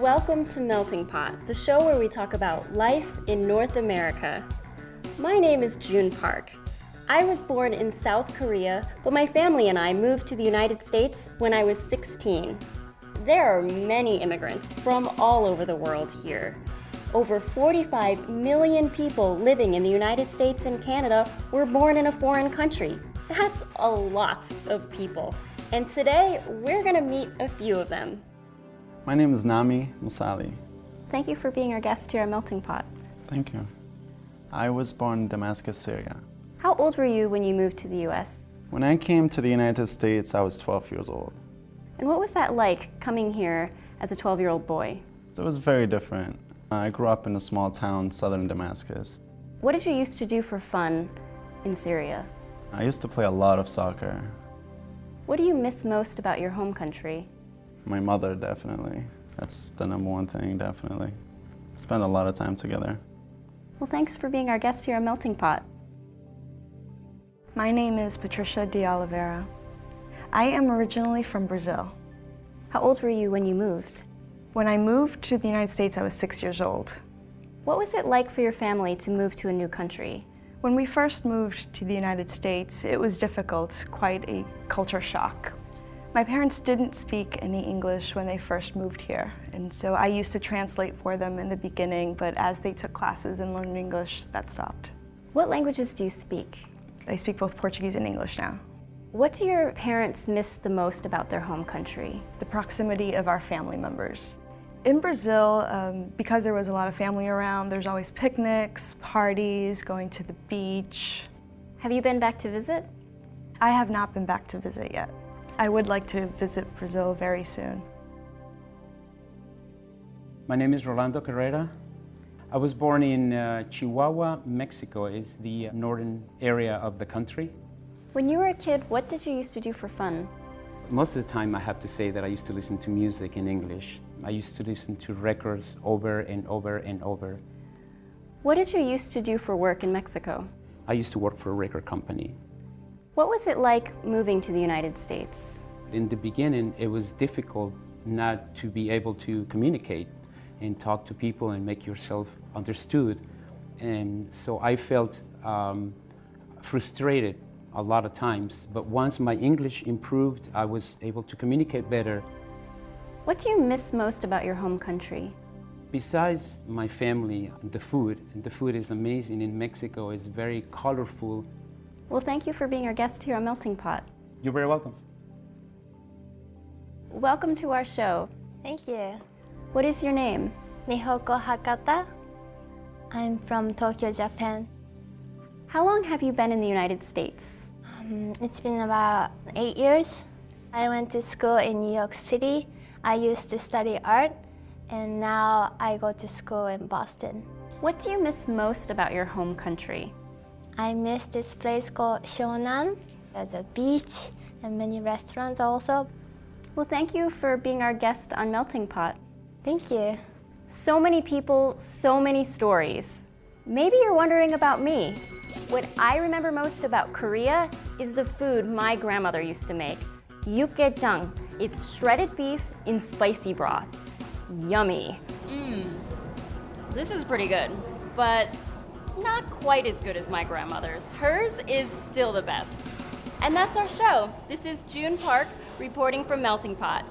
Welcome to Melting Pot, the show where we talk about life in North America. My name is June Park. I was born in South Korea, but my family and I moved to the United States when I was 16. There are many immigrants from all over the world here. Over 45 million people living in the United States and Canada were born in a foreign country. That's a lot of people. And today, we're going to meet a few of them. My name is Nami Musali. Thank you for being our guest here at Melting Pot. Thank you. I was born in Damascus, Syria. How old were you when you moved to the US? When I came to the United States, I was 12 years old. And what was that like, coming here as a 12-year-old boy? It was very different. I grew up in a small town, southern Damascus. What did you used to do for fun in Syria? I used to play a lot of soccer. What do you miss most about your home country? My mother, definitely. That's the number one thing, definitely. Spent a lot of time together. Well, thanks for being our guest here at Melting Pot. My name is Patricia de Oliveira. I am originally from Brazil. How old were you when you moved? When I moved to the United States, I was 6 years old. What was it like for your family to move to a new country? When we first moved to the United States, it was difficult, quite a culture shock. My parents didn't speak any English when they first moved here, and so I used to translate for them in the beginning, but as they took classes and learned English, that stopped. What languages do you speak? I speak both Portuguese and English now. What do your parents miss the most about their home country? The proximity of our family members. In Brazil, because there was a lot of family around, there's always picnics, parties, going to the beach. Have you been back to visit? I have not been back to visit yet. I would like to visit Brazil very soon. My name is Rolando Carrera. I was born in Chihuahua, Mexico. It's the northern area of the country. When you were a kid, what did you used to do for fun? Most of the time I have to say that I used to listen to music in English. I used to listen to records over and over and over. What did you used to do for work in Mexico? I used to work for a record company. What was it like moving to the United States? In the beginning, it was difficult not to be able to communicate and talk to people and make yourself understood. And so I felt frustrated a lot of times, but once my English improved, I was able to communicate better. What do you miss most about your home country? Besides my family, the food is amazing in Mexico. It's very colorful. Well, thank you for being our guest here on Melting Pot. You're very welcome. Welcome to our show. Thank you. What is your name? Mihoko Hakata. I'm from Tokyo, Japan. How long have you been in the United States? It's been about 8 years. I went to school in New York City. I used to study art, and now I go to school in Boston. What do you miss most about your home country? I miss this place called Shonan. There's a beach and many restaurants also. Well, thank you for being our guest on Melting Pot. Thank you. So many people, so many stories. Maybe you're wondering about me. What I remember most about Korea is the food my grandmother used to make. Yukgaejang. It's shredded beef in spicy broth. Yummy. This is pretty good, but not quite as good as my grandmother's. Hers is still the best. And that's our show. This is June Park reporting from Melting Pot.